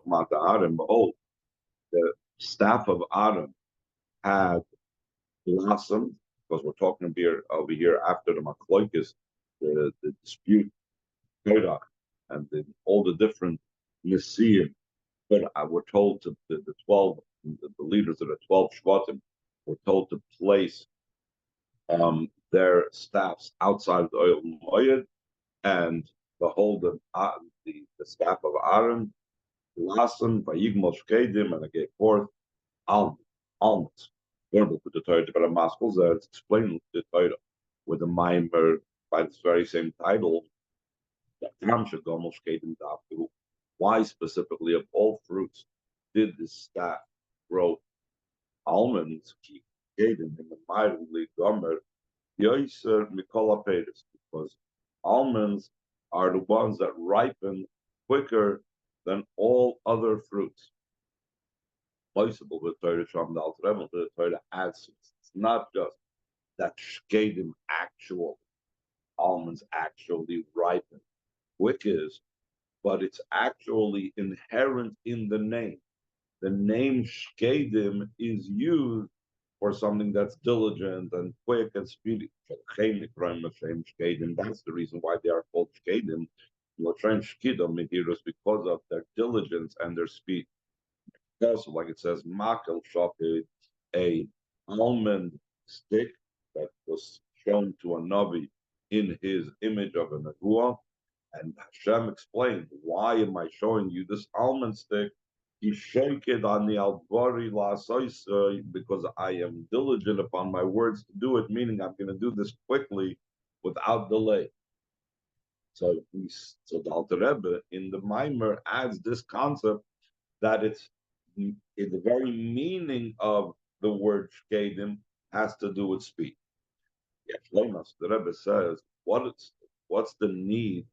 about the Aaron, behold, the staff of Aaron had blossomed, because we're talking over here after the Machloikis, the dispute, Korach, and all the different Nisim. But we're told to the 12, the leaders of the 12 Shvatim, were told to place their staffs outside the oil moed, and behold, the staff of Aaron blossomed by Yigmol Shkedim, and it gave forth almonds. Learnable to the Torah, but a Maskell there, it's explained the Torah with the Maimer by this very same title. Why specifically of all fruits did this staff grow almonds? In the mildly gomer, because almonds are the ones that ripen quicker than all other fruits. Possible with Torah from the Alter the Torah adds it's not just that shkedim actual almonds actually ripen quicker, but it's actually inherent in the name. The name shkedim is used for something that's diligent and quick and speedy. That's the reason why they are called shkedim. Because of their diligence and their speed. Also, like it says, makel shoked, a almond stick that was shown to a navi in his image of a nevuah, and Hashem explained, "Why am I showing you this almond stick? He shake it on the alvari la'asoisai, because I am diligent upon my words to do it. Meaning, I'm going to do this quickly, without delay." So the Alter Rebbe in the Maimer adds this concept that it's in the very meaning of the word shkedim has to do with speed. The Rebbe says, what's the need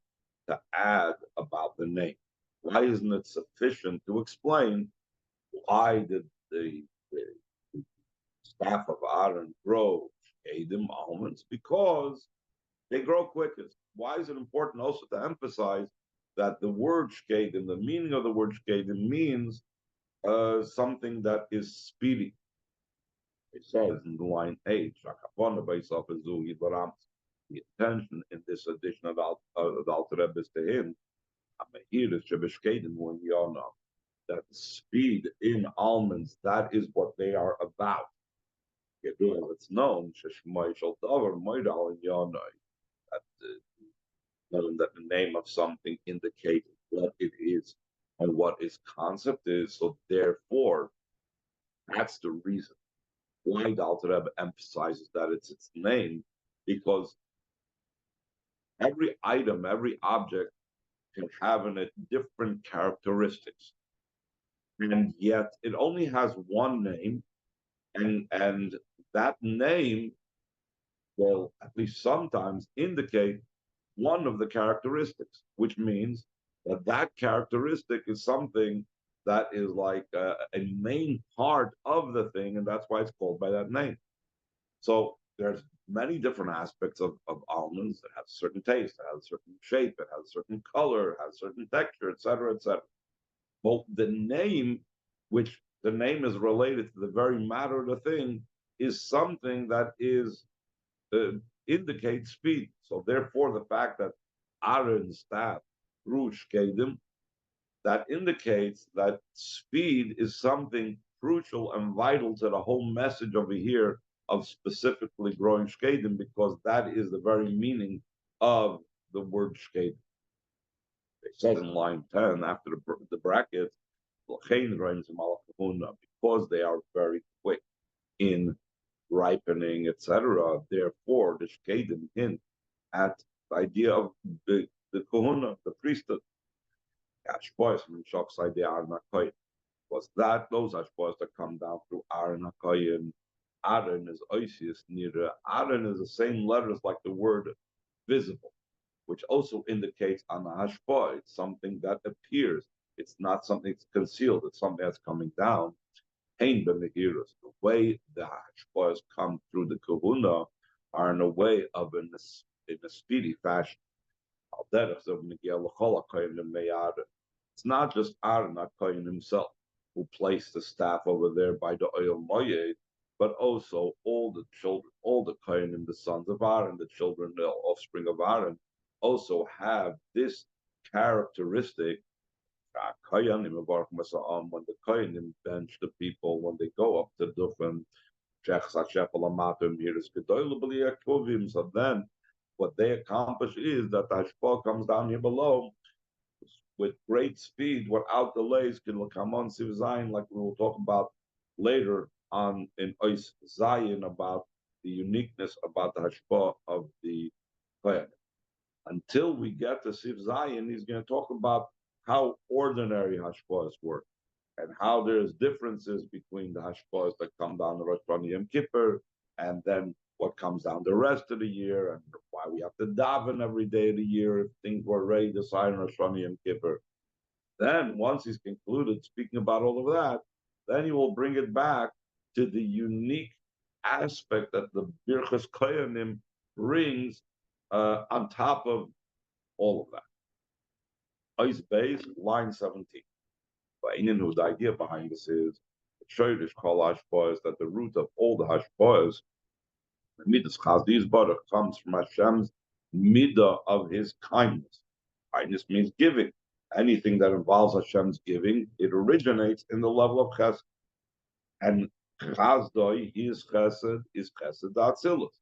to add about the name? Why isn't it sufficient to explain why did the staff of Aaron grow shkedim almonds? Because they grow quickest. Why is it important also to emphasize that the word shkedim, the meaning of the word shkedim, means something that is speedy? It says in the line 8, the attention in this edition of the Alter Rebbe is to him, that speed in almonds, that is what they are about. It's known that the name of something indicates what it is and what its concept is. So therefore, that's the reason why the Alter Rebbe emphasizes that it's its name, because every item, every object can have in it different characteristics. And yet it only has one name, and that name will at least sometimes indicate one of the characteristics, which means that that characteristic is something that is like a main part of the thing, and that's why it's called by that name. So there's many different aspects of almonds that have a certain taste, that has a certain shape, it has a certain color, it has a certain texture, etc., etc. Well, the name, which the name is related to the very matter of the thing, is something that is indicates speed. So therefore, the fact that Aaron's staff grew shkedim, that indicates that speed is something crucial and vital to the whole message over here of specifically growing shkedim, because that is the very meaning of the word shkedim. It says in line 10 after the brackets, because they are very quick in ripening, etc. Therefore, the shkedim hint at the idea of the kahuna, the priesthood. Ashpois from Shok side the Aaron HaKoyin. Was that those ashpois that come down through Aaron HaKoyin? Aaron is oisius nira. Aaron is the same letters like the word visible, which also indicates on the hashpois, it's something that appears. It's not something that's concealed. It's something that's coming down. Pain the way the hashpois come through the kahuna are in a way of in a speedy fashion. It's It's not just Aaron HaKohen himself who placed the staff over there by the Oyel Moyed, but also all the children, all the Kohanim, the sons of Aaron, the children, the offspring of Aaron, also have this characteristic. When the Kohanim bench the people, when they go up to different so then what they accomplish is that the Hashpah comes down here below with great speed, without delays, can come on Siv Zion, like we will talk about later on in Ois Zion, about the uniqueness about the Hashpah of the Kohen. Until we get to Siv Zion, he's going to talk about how ordinary Hashpahs work and how there's differences between the Hashpahs that come down the Rosh Hashanah Yom Kippur and then what comes down the rest of the year, and why we have to daven every day of the year if things were already decided on Rosh Hashanah Yom Kippur. Then, once he's concluded speaking about all of that, then he will bring it back to the unique aspect that the Birchas Koyanim brings on top of all of that. Ois Beis, line 17. The idea behind this is the Shoyrish Kol Hashpah is that the root of all the Hashpahs, the Midas Chazdi's Baruch, comes from Hashem's Midah of his kindness. Kindness means giving. Anything that involves Hashem's giving, it originates in the level of Chesed. And Chazdoi, his Chesed, is Chesed Atzilus.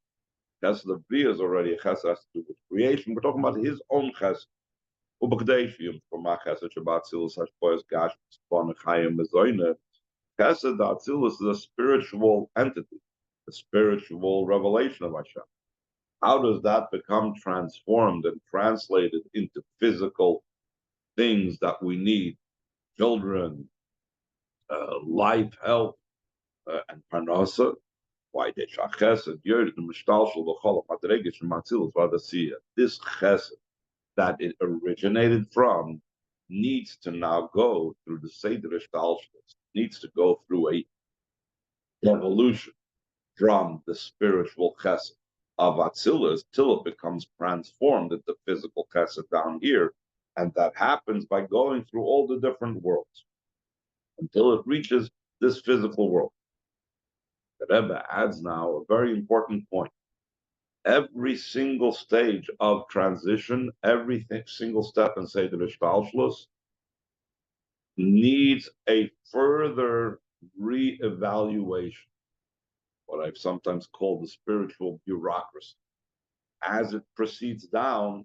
Chesed of Bria is already a Chesed has to do with creation. We're talking about his own Chesed. Ubakdeshim for my Chesed Shabbat Atzilus Hashpoyas Gash Spon Chayim Mezoyne. Chesed Atzilus is a spiritual entity, a spiritual revelation of Hashem. How does that become transformed and translated into physical things that we need? Children, life, health, and parnasa. Why they chesed yerd the mishtalshel v'chol madregish matzilus v'adasiya. This chesed that it originated from needs to now go through the seder ishtalshel. Needs to go through a evolution from the spiritual chesed of Atzilus till it becomes transformed into physical chesed down here, and that happens by going through all the different worlds until it reaches this physical world. The Rebbe adds now a very important point. Every single stage of transition, every single step in Seder Ishtalshlus needs a further re-evaluation, what I've sometimes called the spiritual bureaucracy. As it proceeds down,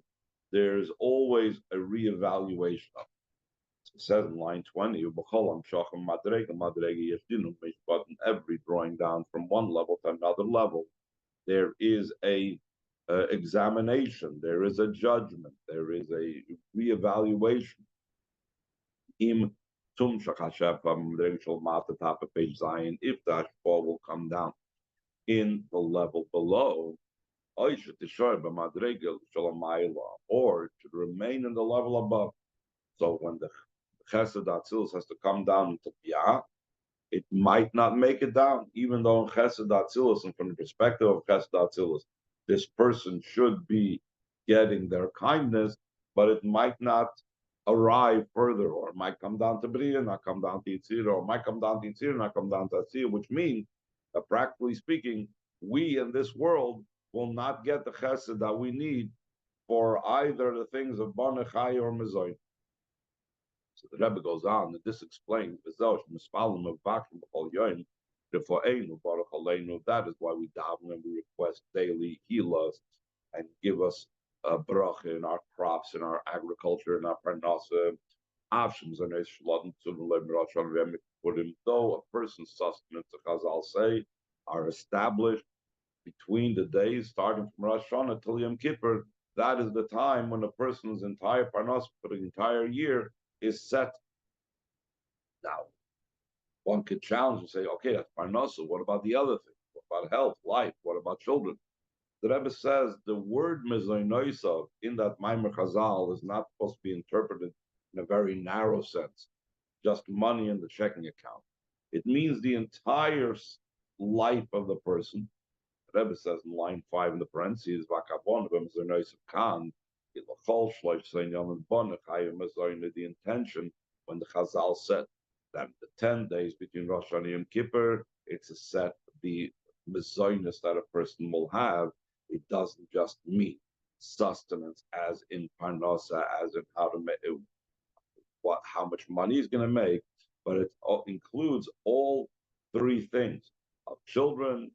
there's always a re-evaluation of it. It says in line 20, every drawing down from one level to another level, there is a examination, there is a judgment, there is a re-evaluation. If the Hashpah will come down in the level below, or it should remain in the level above. So when the Chesed Atzilus has to come down into Biyah, it might not make it down, even though in Chesed Atzilus, and from the perspective of Chesed Atzilus, this person should be getting their kindness, but it might not arrive further, or it might come down to Bria, not come down to Yitzir, or it might come down to Yitzir, not come down to Asir, which means that practically speaking, we in this world will not get the chesed that we need for either the things of Banachai or Mezoy. So the Rebbe goes on, and this explains, that is why we daven and we request daily heal us and give us a bracha in our crops, in our agriculture, in our parnasa. Though a person's sustenance, as Chazal say, are established between the days starting from Rosh Hashanah till Yom Kippur, that is the time when a person's entire parnasa for the entire year is set. Now, one could challenge and say, okay, that's parnasa. What about the other things? What about health, life? What about children? The Rebbe says the word mezoinoisav in that Maimer Chazal is not supposed to be interpreted in a very narrow sense, just money in the checking account. It means the entire life of the person. The Rebbe says in line 5 in the parentheses, the intention when the Chazal said that the 10 days between Rosh Hashanah and Yom Kippur, it's a set, the mezainis that a person will have, it doesn't just mean sustenance as in parnasa, as in how to make how much money he's going to make, but it includes all three things of children,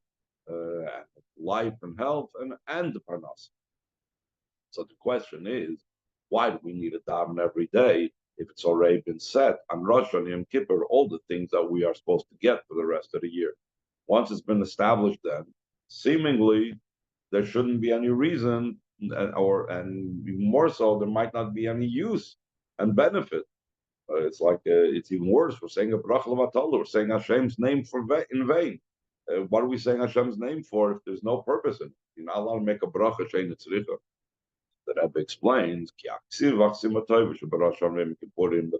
life and health, and the parnasa. So the question is, why do we need a daven every day if it's already been set on Rosh Hashanah Yom Kippur, all the things that we are supposed to get for the rest of the year? Once it's been established, then seemingly there shouldn't be any reason, and more so, there might not be any use and benefit. It's like it's even worse. We're saying a bracha levatala. We're saying Hashem's name in vain. What are we saying Hashem's name for if there's no purpose in it? You're not allowed to make a bracha shein tzricha. The Rebbe explains the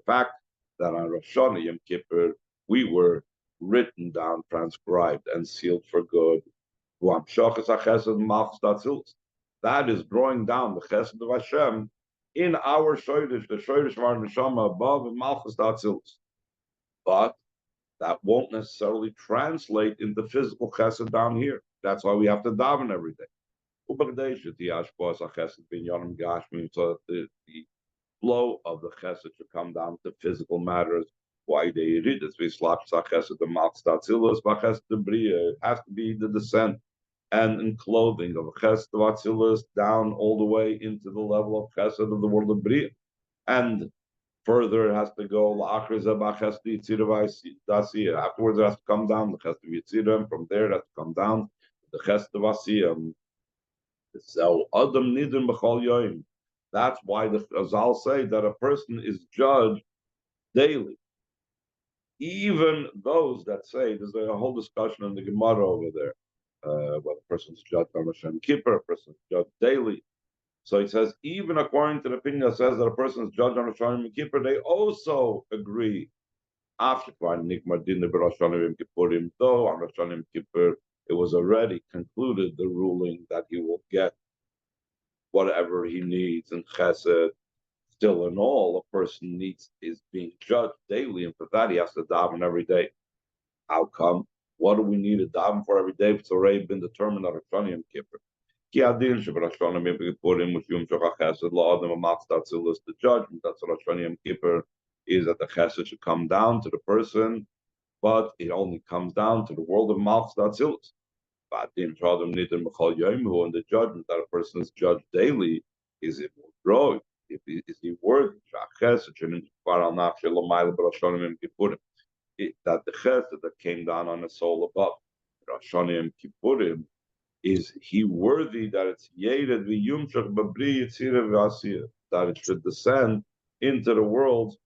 fact that on Rosh Hashanah Yom Kippur we were written down, transcribed, and sealed for good. That is drawing down the chesed of Hashem in our shoydish, the shoydish of our neshama above Malchus Datzilus. But that won't necessarily translate into physical chesed down here. That's why we have to daven every day. So that the flow of the chesed should come down to physical matters. Why they read it? It has to be the descent and in clothing of chesed of Atzilus down all the way into the level of chesed of the world of Bria. And further, it has to go afterwards. It has to come down the chesed of Yitzira, and from there it has to come down the chesed of Asiyah. So Adam Nidin B'chol Yoim. That's why the Chazal say that a person is judged daily. Even those that say, there's a whole discussion in the Gemara over there, whether a person's judged on Rosh Hashanah Kippur, a person's judged daily. So it says, even according to the opinion that says that a person is judged on Rosh Hashanah Kippur, they also agree. After though on Rosh Hashanah Kippur, it was already concluded the ruling that he will get whatever he needs in chesed. Still, in all, a person is being judged daily, and for that he has to daven every day. How come? What do we need to daven for every day if it's already been determined on Rosh Hashanah Yom Kippur? The judgment that's Rosh Hashanah Yom Kippur is that the chesed should come down to the person, but it only comes down to the world of Malchus Datzilus. And the judgment that a person is judged daily is it will grow. Is he worthy? That the chesed that came down on the soul above Rosh Hashanah Yom Kippurim, is he worthy that it's yeded v'yumshach b'bri yitzira v'asiyah, that it should descend into the world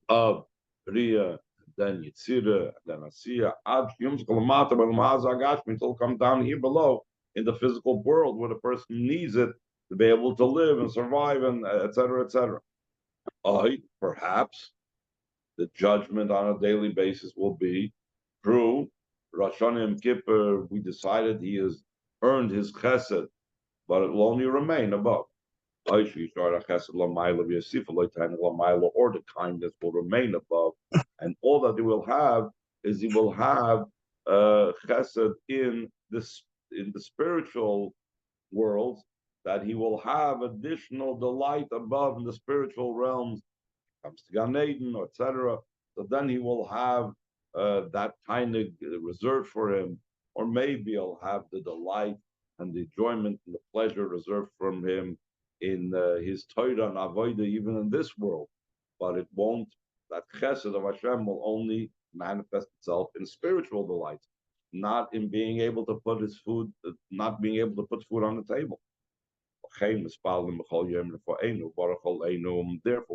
of Bria, then Yitzira, then Asiyah, ad yumshach l'mata b'l'maz agashmi, until come down here below in the physical world where the person needs it to be able to live and survive, and etc., etc. Perhaps the judgment on a daily basis will be true. Rosh Hashanah Yom Kippur, we decided he has earned his chesed, but it will only remain above. Or the kindness will remain above, and all that he will have is he will have chesed in the spiritual world, that he will have additional delight above in the spiritual realms. Comes to Gan Eden, etc. So then he will have that kind of reserved for him, or maybe he'll have the delight and the enjoyment and the pleasure reserved from him in his Torah and Avodah, even in this world. But it won't. That chesed of Hashem will only manifest itself in spiritual delight, not in being able to put his food, not being able to put food on the table. Therefore,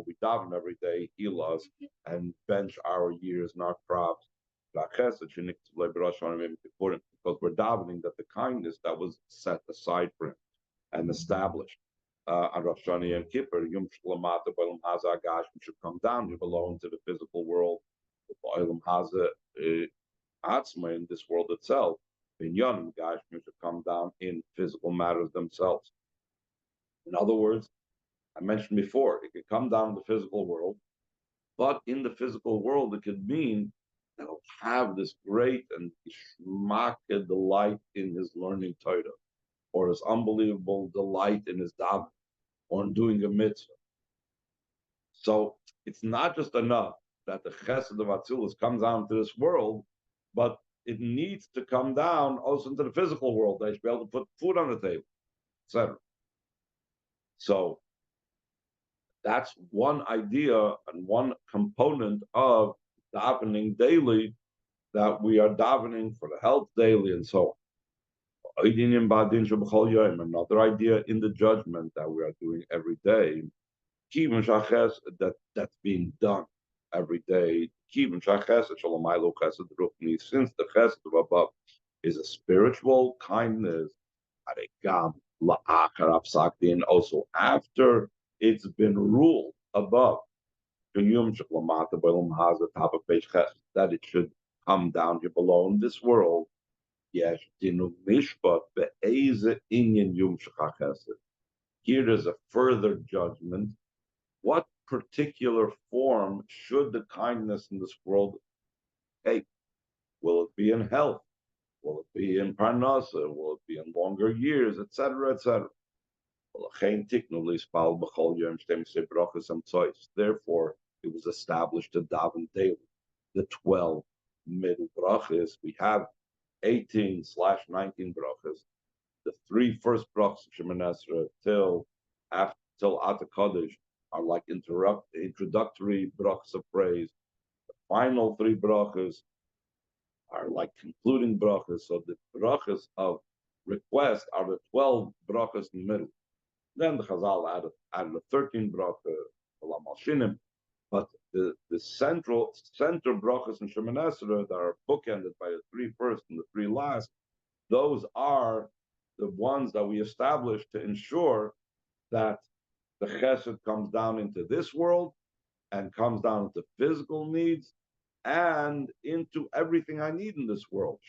we daven every day, heal us, and bench our years and our crops. Because we're davening that the kindness that was set aside for him and established on Rosh Hashanah Yom Kippur, should come down here below into the physical world, in this world itself. Should come down in physical matters themselves. In other words, I mentioned before, it could come down in the physical world, But in the physical world, it could mean that he'll have this great and ishmak delight in his learning Torah, or his unbelievable delight in his daven, or in doing a mitzvah. So it's not just enough that the chesed of Atzilus comes down to this world, but it needs to come down also into the physical world. They should be able to put food on the table, etc. So that's one idea and one component of davening daily, that we are davening for the health daily and so on. Another idea in the judgment that we are doing every day, that's being done every day. Since the chesed of above is a spiritual kindness, also after it's been ruled above, that it should come down here below in this world. Yes, here is a further judgment. What particular form should the kindness in this world take? Will it be in health? Will it be in parnasa? Will it be in longer years, etc., etc.? Therefore, it was established to daven daily. The 12 middle brachas, we have 18/19 brachas. The three first brachas of Shemoneh Esrei till Ata Kodesh are like introductory brachas of praise. The final three brachas are like concluding brachas. So the brachas of request are the 12 brachas in the middle. Then the Chazal added the 13 brachas, but the center brachas in Shemoneh Esrei that are bookended by the three first and the three last, those are the ones that we established to ensure that the chesed comes down into this world and comes down into physical needs and into everything I need in this world.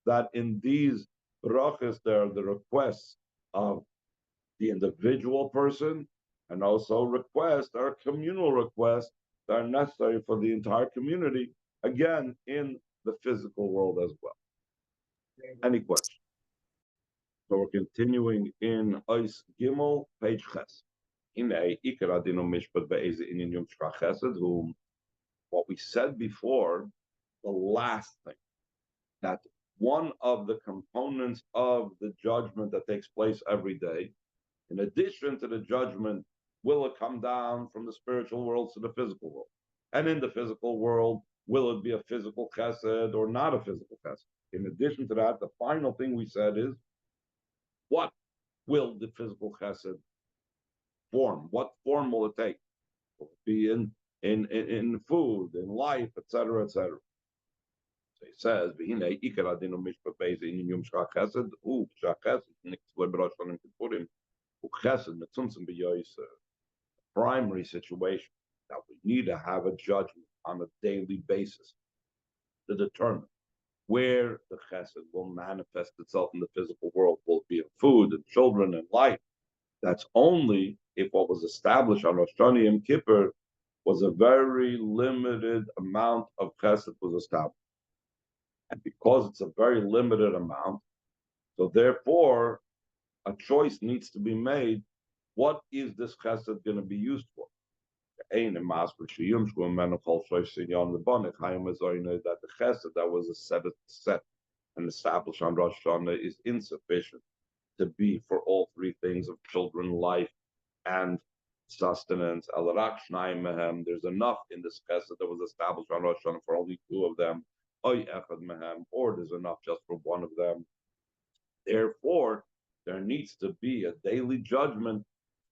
That in these brachas there are the requests of the individual person, and also requests are communal requests that are necessary for the entire community, again in the physical world as well. Any questions? So we're continuing in Ois Gimel, page Ches. What we said before, the last thing, that one of the components of the judgment that takes place every day, in addition to the judgment, will it come down from the spiritual world to the physical world? And in the physical world, will it be a physical chesed or not a physical chesed? In addition to that, the final thing we said is, what will the physical chesed form? What form will it take? Will it be in food, in life, etc., etc.? So he says, "V'hinei ikar adinu mishpat beis in yom shach chesed shach chesed niktzvei b'rosh hashanah kippurim chesed mitzumtzum b'yoyser." Primary situation that we need to have a judgment on a daily basis to determine where the chesed will manifest itself in the physical world. Will it be in food and children and life? That's only if what was established on Rosh Hashanah Yom Kippur was a very limited amount of chesed was established. And because it's a very limited amount, so therefore a choice needs to be made. What is this chesed going to be used for? That the chesed that was set and established on Rosh Hashanah is insufficient to be for all three things of children, life, and sustenance. There's enough in this chesed that was established on Rosh Hashanah for only two of them, or there's enough just for one of them. Therefore, there needs to be a daily judgment.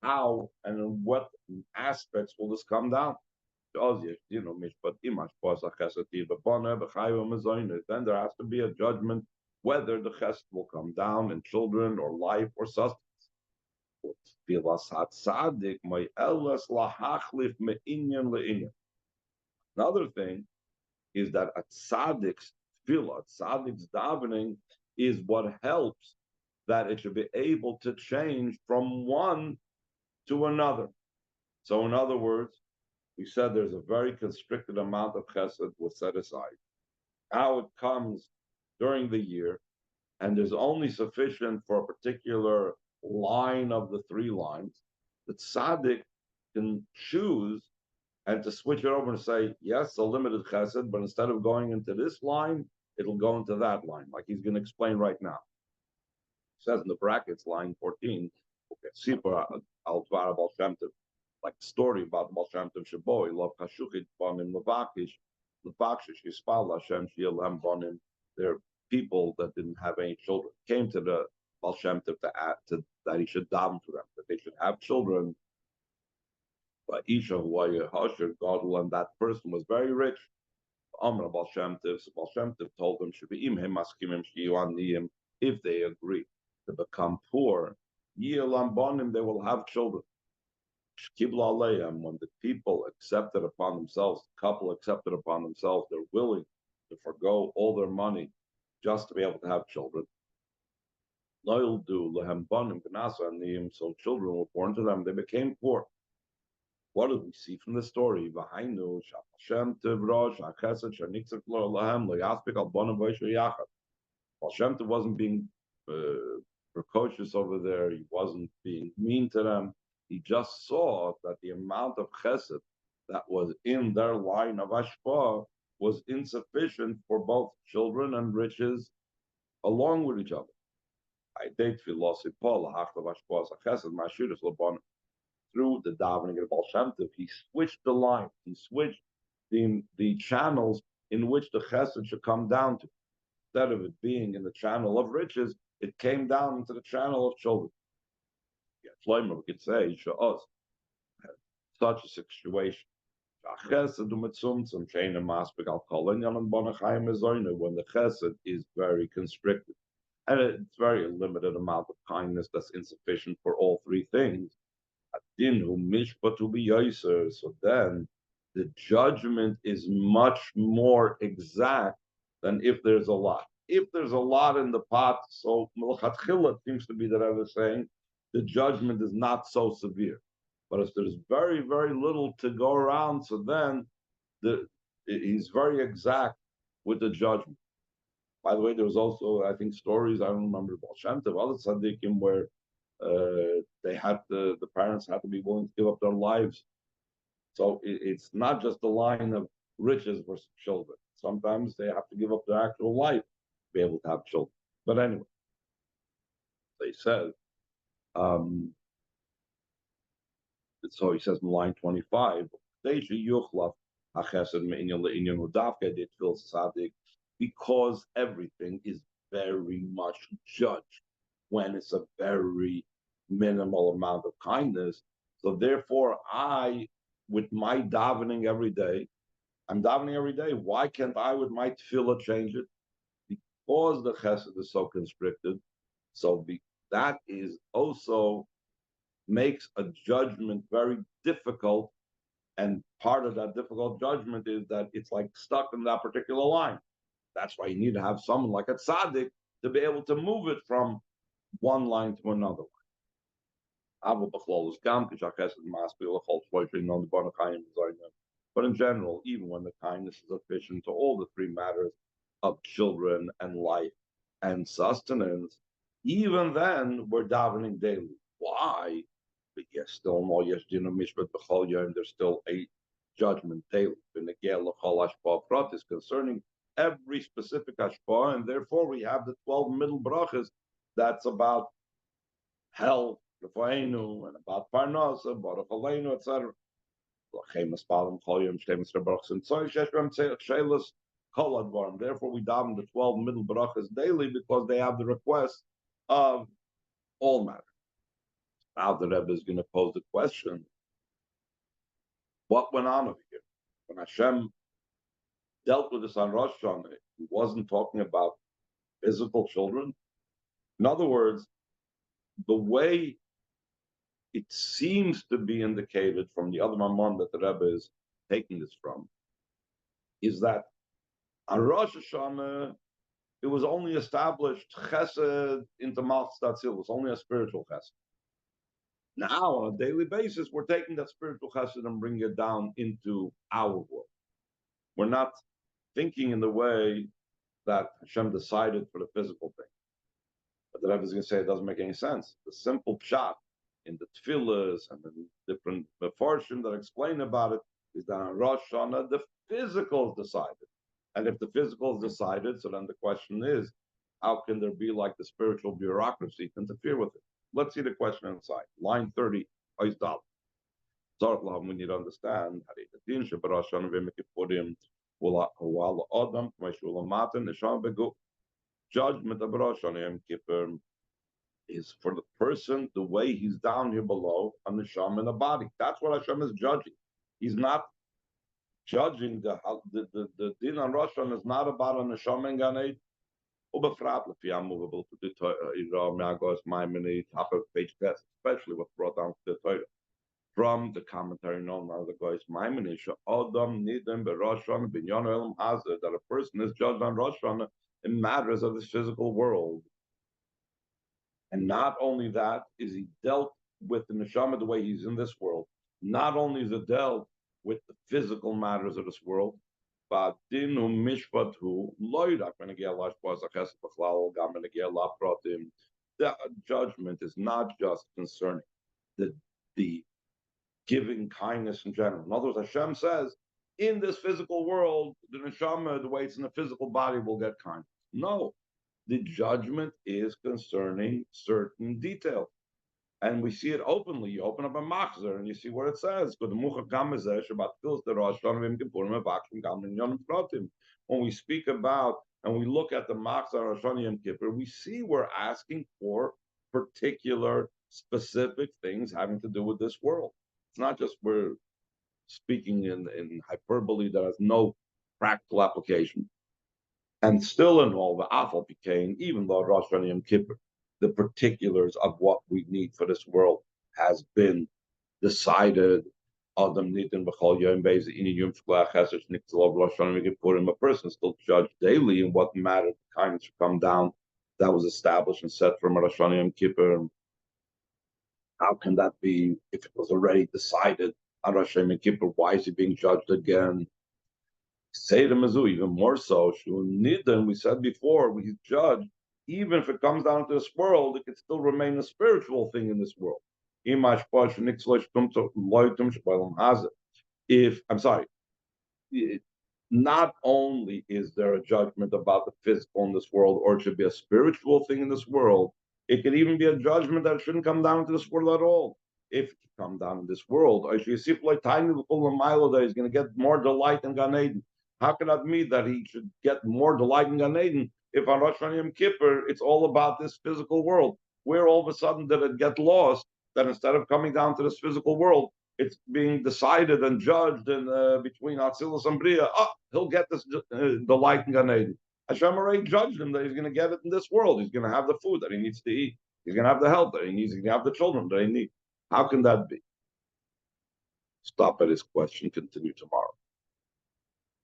How and in what aspects will this come down? Then there has to be a judgment whether the chesed will come down in children or life or sustenance. Another thing is that a tzaddik's tefillah, tzaddik's davening, is what helps that it should be able to change from one to another. So in other words, we said there's a very constricted amount of chesed was set aside. How it comes during the year, and there's only sufficient for a particular line of the three lines, the tzaddik can choose and to switch it over and say, yes, a limited chesed, but instead of going into this line, it'll go into that line, like he's going to explain right now. It says in the brackets, line 14, Sipur al Dvar Malchus, like the story about the Baal Shem Tov Shaboy, Love Kashuchit Bonim Levakish, Levakish Yispal Hashem Shielem Bonim. They're people that didn't have any children, came to the Baal Shem Tov that he should daven to them, that they should have children. But Isha Huaya Hasher Gadol, and that person was very rich. Amr Baal Shem Tov, so Baal Shem Tov told them, Shvi'im Hem Maskimim Shiyuaniyim, if they agree to become poor, Yilam Bonim, they will have children. Shkibla Aleim, when the people accepted upon themselves, the couple accepted upon themselves, they're willing to forgo all their money just to be able to have children. Loyal do lehem bonim v'nasa aniyim, so children were born to them, they became poor. What do we see from the story? V'hainu Hashem tivrosh hachesed shenitzek lo lehem leyaspik al bonim v'yishu yachad. Hashem wasn't being precocious over there. He wasn't being mean to them. He just saw that the amount of chesed that was in their line of ashpa was insufficient for both children and riches along with each other. I date philosophy Paul after ashpa chesed mashudus lebon. Through the davening of Baal Shem Tov, he switched the line. He switched the channels in which the chesed should come down to. Instead of it being in the channel of riches, it came down into the channel of children. We could say, such a situation. When the chesed is very constricted, and it's very limited amount of kindness that's insufficient for all three things. So then the judgment is much more exact than if there's a lot. If there's a lot in the pot, so Melchatchila seems to be that I was saying, the judgment is not so severe. But if there's very, very little to go around, so then he's very exact with the judgment. By the way, there was also, I think, stories, I don't remember, Baal Shem Tov, other tzaddikim, where the parents had to be willing to give up their lives. So it's not just the line of riches versus children. Sometimes they have to give up their actual life to be able to have children. But anyway, they said, so he says in line 25, because everything is very much judged when it's a very minimal amount of kindness. So therefore, with my davening every day, I'm davening every day. Why can't I, with my tefillah, change it? Because the chesed is so constricted. So that is also makes a judgment very difficult. And part of that difficult judgment is that it's like stuck in that particular line. That's why you need to have someone like a tzaddik to be able to move it from one line to another line. But in general, even when the kindness is sufficient to all the three matters of children and life and sustenance, even then we're davening daily. Why? But yes, still more yes, there's still a judgment daily. Is concerning every specific ashpa, and therefore we have the 12 middle brachas that's about health, and about parnasa, baruch aleinu, etc. Therefore, we daven the 12 middle brachas daily because they have the request of all matters. Now the Rebbe is going to pose the question: what went on over here when Hashem dealt with this on Rosh Hashanah? He wasn't talking about physical children. In other words, the way it seems to be indicated from the other Mammon that the Rebbe is taking this from is that on Rosh Hashanah, it was only established chesed into Malchus Tzil. It was only a spiritual chesed. Now, on a daily basis, we're taking that spiritual chesed and bringing it down into our world. We're not thinking in the way that Hashem decided for the physical thing. But the Rebbe is going to say it doesn't make any sense. The simple pshat in the tefillahs and the different mefarshim that explain about it is that on Rosh Hashanah, the physical is decided. And if the physical is decided, so then the question is, how can there be like the spiritual bureaucracy to interfere with it? Let's see the question inside. Line 30, Oizdal. We need to understand judgment of Rosh Hashanah Yom Kippur is for the person the way he's down here below on the neshama in the body. That's what Hashem is judging. He's not judging the din on Rosh Hashanah is not about a neshama in Gan Eden. Especially what's brought down to the Torah from the commentary known as the Goy's Maimonides, that a person is judged on Rosh Hashanah in matters of this physical world. And not only that, is he dealt with the neshama the way he's in this world. Not only is it dealt with the physical matters of this world, but the judgment is not just concerning the giving kindness in general. In other words, Hashem says, in this physical world, the neshama, the way it's in the physical body, will get kindness. No, the judgment is concerning certain details. And we see it openly. You open up a machzer and you see what it says. When we speak about and we look at the machzer Rosh Hashanah Yom Kippur, we see we're asking for particular, specific things having to do with this world. It's not just we're speaking in hyperbole that has no practical application. And still in all, the Afal became, even though Rosh Hashanah Yom Kippur, the particulars of what we need for this world has been decided. A person still judged daily in what matter kindness should come down. That was established and set from Rosh Hashanah Yom Kippur. How can that be if it was already decided on Rosh Hashanah Yom Kippur? Why is he being judged again? Say to Mizu, even more so. We said before, we judge, even if it comes down to this world, it can still remain a spiritual thing in this world. If I'm sorry, not only is there a judgment about the physical in this world, or it should be a spiritual thing in this world, it can even be a judgment that it shouldn't come down to this world at all. If it come down in this world, that he's going to get more delight in Gan Eden. How can that mean that he should get more delight in Gan Eden if on Rosh Hashanah Yom Kippur it's all about this physical world? Where all of a sudden did it get lost that instead of coming down to this physical world, it's being decided and judged in between Atzilus and Bria. He'll get this delight in Gan Eden. Hashem already judged him that he's going to get it in this world. He's going to have the food that he needs to eat. He's going to have the health that he needs. He's going to have the children that he needs. How can that be? Stop at his question. Continue tomorrow.